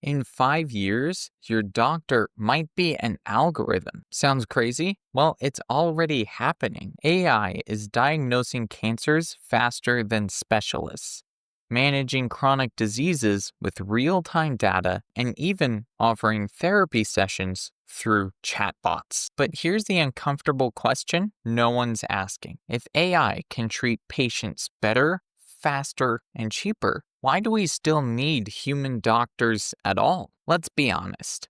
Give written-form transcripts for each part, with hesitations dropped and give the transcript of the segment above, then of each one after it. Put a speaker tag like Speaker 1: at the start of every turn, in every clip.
Speaker 1: In 5 years, your doctor might be an algorithm. Sounds crazy? Well, it's already happening. AI is diagnosing cancers faster than specialists, managing chronic diseases with real-time data, and even offering therapy sessions through chatbots. But here's the uncomfortable question no one's asking. If AI can treat patients better, faster, and cheaper, why do we still need human doctors at all? Let's be honest.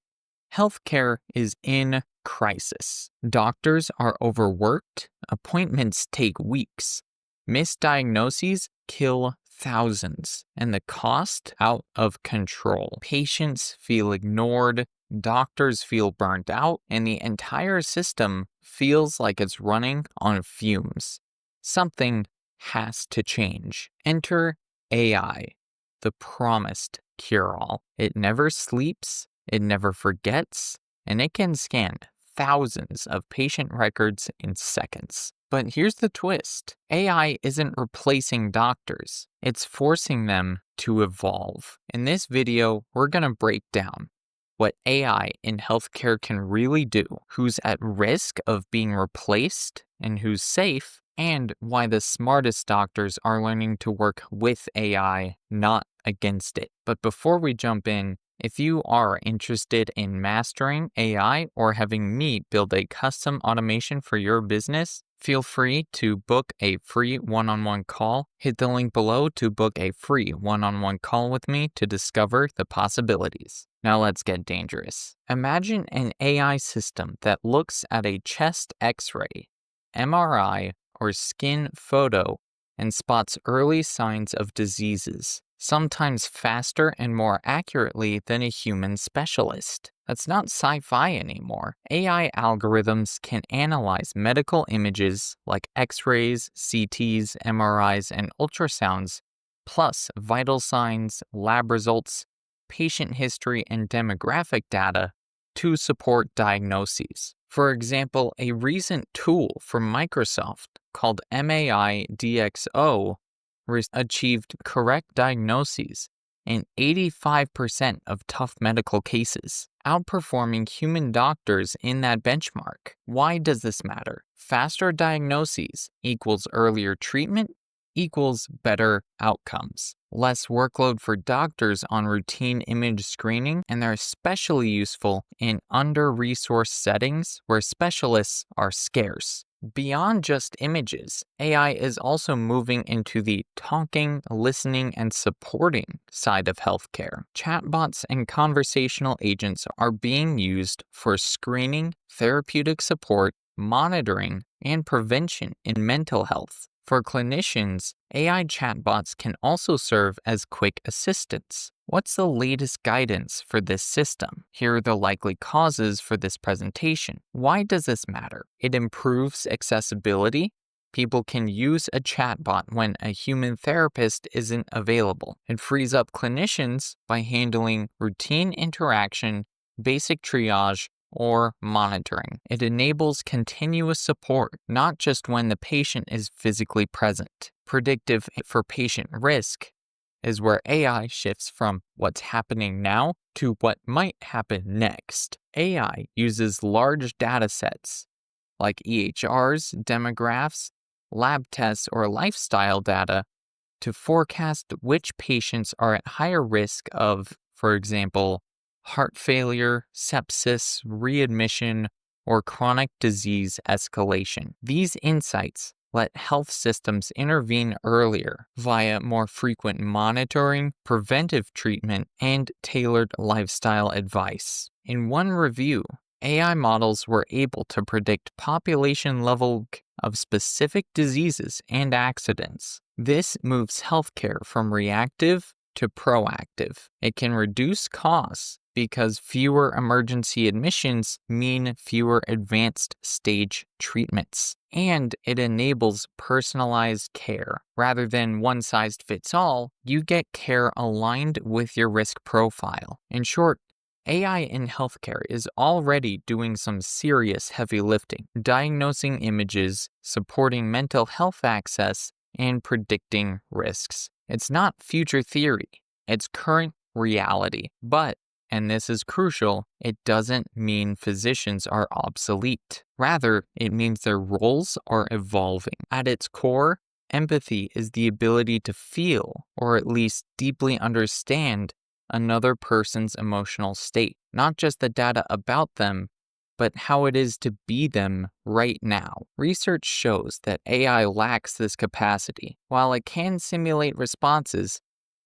Speaker 1: Healthcare is in crisis. Doctors are overworked, appointments take weeks, misdiagnoses kill thousands, and the cost out of control. Patients feel ignored, doctors feel burnt out, and the entire system feels like it's running on fumes. Something has to change. Enter AI, the promised cure-all. It never sleeps, it never forgets, and it can scan thousands of patient records in seconds. But here's the twist. AI isn't replacing doctors. It's forcing them to evolve. In this video, we're going to break down what AI in healthcare can really do, who's at risk of being replaced and who's safe, and why the smartest doctors are learning to work with AI, not against it. But before we jump in, if you are interested in mastering AI or having me build a custom automation for your business, feel free to book a free one-on-one call. Hit the link below to book a free one-on-one call with me to discover the possibilities. Now let's get dangerous. Imagine an AI system that looks at a chest X-ray, MRI, or skin photo and spots early signs of diseases, sometimes faster and more accurately than a human specialist. That's not sci-fi anymore. AI algorithms can analyze medical images like X-rays, CTs, MRIs, and ultrasounds, plus vital signs, lab results, patient history, and demographic data to support diagnoses. For example, a recent tool from Microsoft called MAI-DXO achieved correct diagnoses in 85% of tough medical cases, outperforming human doctors in that benchmark. Why does this matter? Faster diagnoses equals earlier treatment equals better outcomes. Less workload for doctors on routine image screening, and they're especially useful in under-resourced settings where specialists are scarce. Beyond just images, AI is also moving into the talking, listening, and supporting side of healthcare. Chatbots and conversational agents are being used for screening, therapeutic support, monitoring, and prevention in mental health. For clinicians, AI chatbots can also serve as quick assistants. What's the latest guidance for this system? Here are the likely causes for this presentation. Why does this matter? It improves accessibility. People can use a chatbot when a human therapist isn't available. It frees up clinicians by handling routine interaction, basic triage, or monitoring. It enables continuous support, not just when the patient is physically present. Predictive for patient risk is where AI shifts from what's happening now to what might happen next. AI uses large data sets like EHRs, demographs, lab tests, or lifestyle data to forecast which patients are at higher risk of, for example, heart failure, sepsis, readmission, or chronic disease escalation. These insights let health systems intervene earlier via more frequent monitoring, preventive treatment, and tailored lifestyle advice. In one review, AI models were able to predict population level of specific diseases and accidents. This moves healthcare from reactive to proactive. It can reduce costs because fewer emergency admissions mean fewer advanced stage treatments. And it enables personalized care. Rather than one size fits all, you get care aligned with your risk profile. In short, AI in healthcare is already doing some serious heavy lifting, diagnosing images, supporting mental health access, and predicting risks. It's not future theory, it's current reality. But and this is crucial, it doesn't mean physicians are obsolete. Rather, it means their roles are evolving. At its core, empathy is the ability to feel, or at least deeply understand, another person's emotional state, not just the data about them, but how it is to be them right now. Research shows that AI lacks this capacity. While it can simulate responses,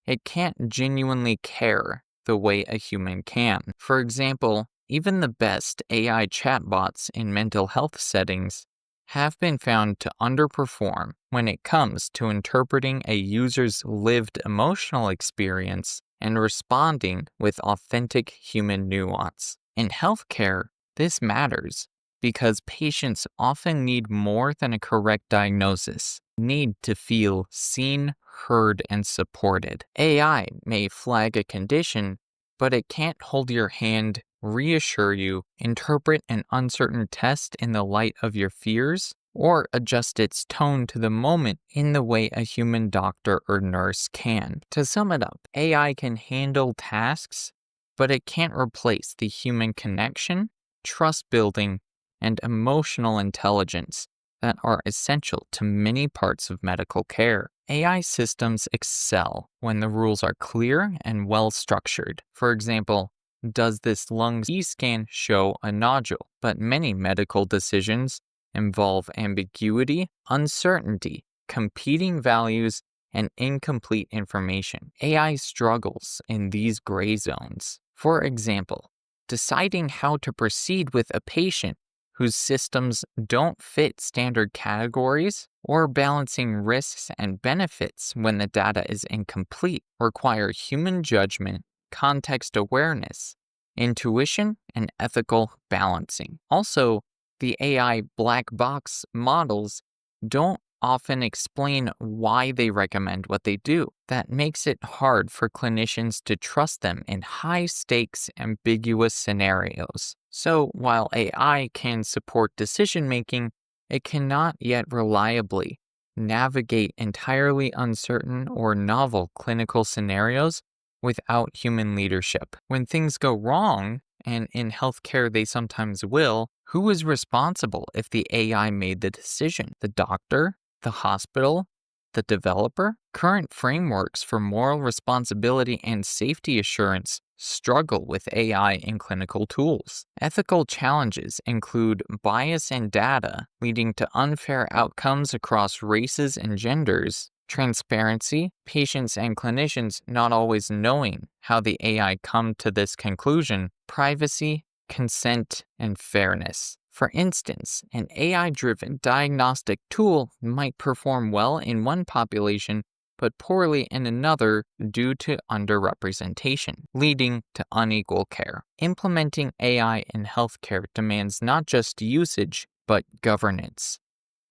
Speaker 1: it can't genuinely care the way a human can. For example, even the best AI chatbots in mental health settings have been found to underperform when it comes to interpreting a user's lived emotional experience and responding with authentic human nuance. In healthcare, this matters because patients often need more than a correct diagnosis, need to feel seen, heard, and supported. AI may flag a condition, but it can't hold your hand, reassure you, interpret an uncertain test in the light of your fears, or adjust its tone to the moment in the way a human doctor or nurse can. To sum it up, AI can handle tasks, but it can't replace the human connection, trust building, and emotional intelligence that are essential to many parts of medical care. AI systems excel when the rules are clear and well structured. For example, does this lung CT scan show a nodule? But many medical decisions involve ambiguity, uncertainty, competing values, and incomplete information. AI struggles in these gray zones. For example, deciding how to proceed with a patient whose systems don't fit standard categories, or balancing risks and benefits when the data is incomplete, require human judgment, context awareness, intuition, and ethical balancing. Also, the AI black box models don't often explain why they recommend what they do. That makes it hard for clinicians to trust them in high-stakes, ambiguous scenarios. So, while AI can support decision-making, it cannot yet reliably navigate entirely uncertain or novel clinical scenarios without human leadership. When things go wrong, and in healthcare they sometimes will, who is responsible if the AI made the decision? The doctor? The hospital? The developer? Current frameworks for moral responsibility and safety assurance struggle with AI in clinical tools. Ethical challenges include bias in data, leading to unfair outcomes across races and genders, transparency, patients and clinicians not always knowing how the AI come to this conclusion, privacy, consent, and fairness. For instance, an AI-driven diagnostic tool might perform well in one population but poorly in another due to underrepresentation, leading to unequal care. Implementing AI in healthcare demands not just usage, but governance.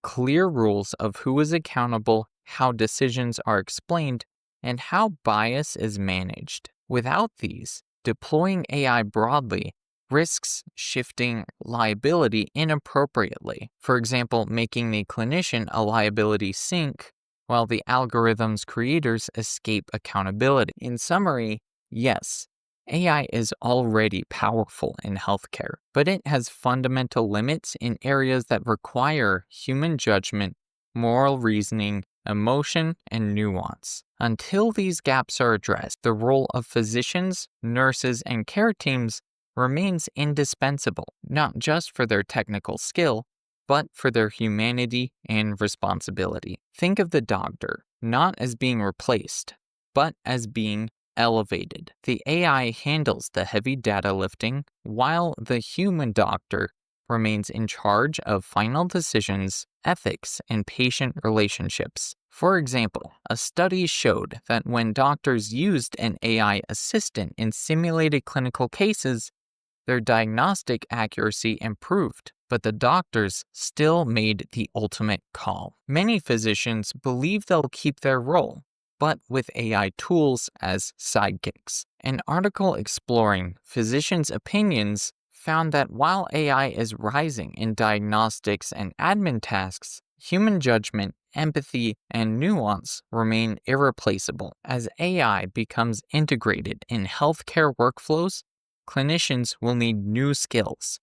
Speaker 1: Clear rules of who is accountable, how decisions are explained, and how bias is managed. Without these, deploying AI broadly risks shifting liability inappropriately. For example, making the clinician a liability sink while the algorithm's creators escape accountability. In summary, yes, AI is already powerful in healthcare, but it has fundamental limits in areas that require human judgment, moral reasoning, emotion, and nuance. Until these gaps are addressed, the role of physicians, nurses, and care teams remains indispensable, not just for their technical skill, but for their humanity and responsibility. Think of the doctor not as being replaced, but as being elevated. The AI handles the heavy data lifting, while the human doctor remains in charge of final decisions, ethics, and patient relationships. For example, a study showed that when doctors used an AI assistant in simulated clinical cases, their diagnostic accuracy improved, but the doctors still made the ultimate call. Many physicians believe they'll keep their role, but with AI tools as sidekicks. An article exploring physicians' opinions found that while AI is rising in diagnostics and admin tasks, human judgment, empathy, and nuance remain irreplaceable. As AI becomes integrated in healthcare workflows, clinicians will need new skills: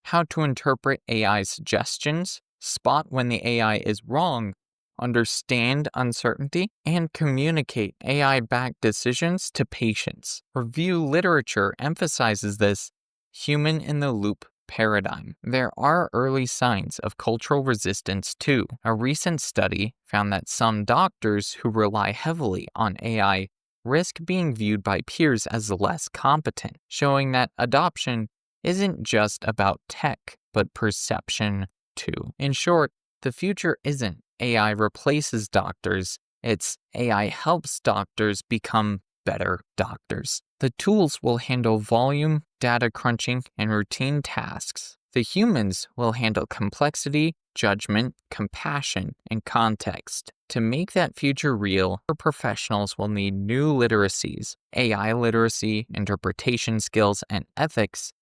Speaker 1: how to interpret AI suggestions, spot when the AI is wrong, understand uncertainty, and communicate AI-backed decisions to patients. Review literature emphasizes this human-in-the-loop paradigm. There are early signs of cultural resistance too. A recent study found that some doctors who rely heavily on AI risk being viewed by peers as less competent, showing that adoption isn't just about tech, but perception too. In short, the future isn't AI replaces doctors, it's AI helps doctors become better doctors. The tools will handle volume, data crunching, and routine tasks. The humans will handle complexity, judgment, compassion, and context. To make that future real, professionals will need new literacies: AI literacy, interpretation skills, and ethics,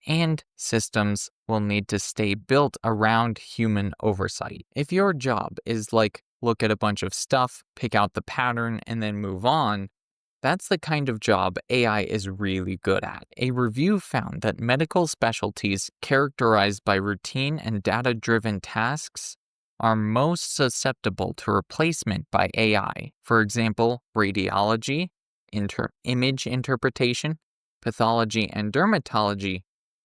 Speaker 1: and systems will need to stay built around human oversight. If your job is like look at a bunch of stuff, pick out the pattern, and then move on, that's the kind of job AI is really good at. A review found that medical specialties characterized by routine and data-driven tasks are most susceptible to replacement by AI. For example, radiology, image interpretation, pathology, and dermatology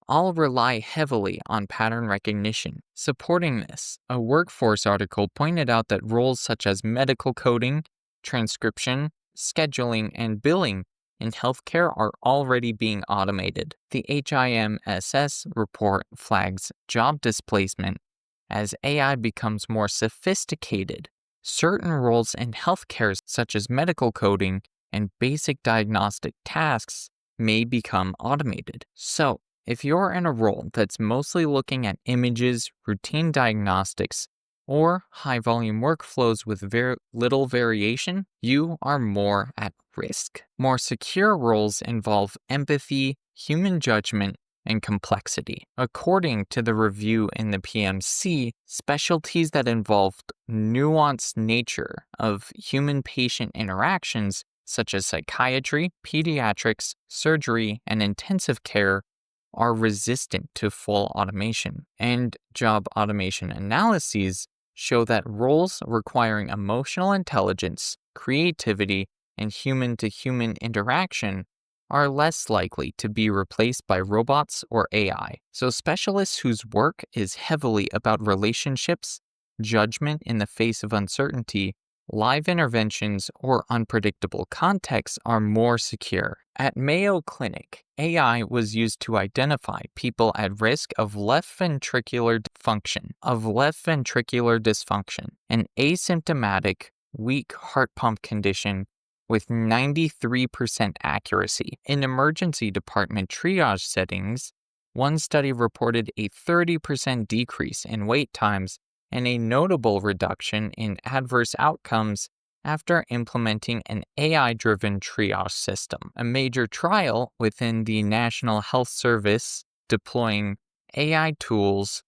Speaker 1: all rely heavily on pattern recognition. Supporting this, a workforce article pointed out that roles such as medical coding, transcription, scheduling, and billing in healthcare are already being automated. The HIMSS report flags job displacement as AI becomes more sophisticated. Certain roles in healthcare, such as medical coding and basic diagnostic tasks, may become automated. So, if you're in a role that's mostly looking at images, routine diagnostics, or high-volume workflows with very little variation, you are more at risk. More secure roles involve empathy, human judgment, and complexity. According to the review in the PMC, specialties that involved nuanced nature of human-patient interactions, such as psychiatry, pediatrics, surgery, and intensive care, are resistant to full automation. And job automation analyses show that roles requiring emotional intelligence, creativity, and human-to-human interaction are less likely to be replaced by robots or AI. So specialists whose work is heavily about relationships, judgment in the face of uncertainty, live interventions, or unpredictable contexts are more secure. At Mayo Clinic, AI was used to identify people at risk of left ventricular dysfunction, an asymptomatic, weak heart pump condition with 93% accuracy. In emergency department triage settings, one study reported a 30% decrease in wait times and a notable reduction in adverse outcomes after implementing an AI-driven triage system. A major trial within the National Health Service deploying AI tools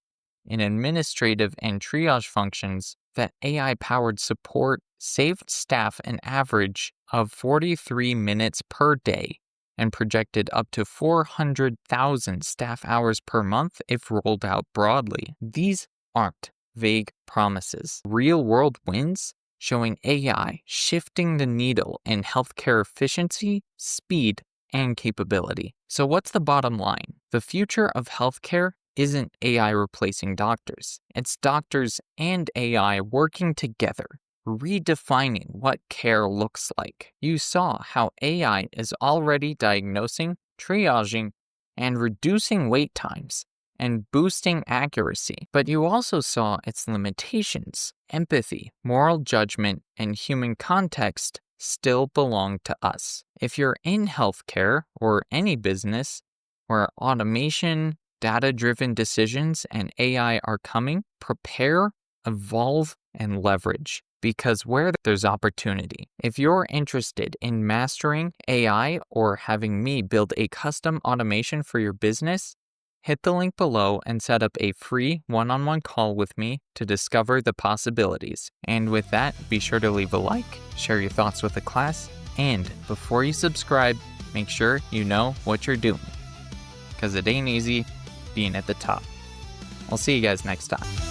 Speaker 1: in administrative and triage functions that AI-powered support saved staff an average of 43 minutes per day and projected up to 400,000 staff hours per month if rolled out broadly. These aren't vague promises. Real-world wins showing AI shifting the needle in healthcare efficiency, speed, and capability. So what's the bottom line? The future of healthcare isn't AI replacing doctors. It's doctors and AI working together, redefining what care looks like. You saw how AI is already diagnosing, triaging, and reducing wait times and boosting accuracy. But you also saw its limitations. Empathy, moral judgment, and human context still belong to us. If you're in healthcare or any business where automation, data-driven decisions, and AI are coming, prepare, evolve, and leverage. Because where there's opportunity. If you're interested in mastering AI or having me build a custom automation for your business, hit the link below and set up a free one-on-one call with me to discover the possibilities. And with that, be sure to leave a like, share your thoughts with the class, and before you subscribe, make sure you know what you're doing. because it ain't easy being at the top. I'll see you guys next time.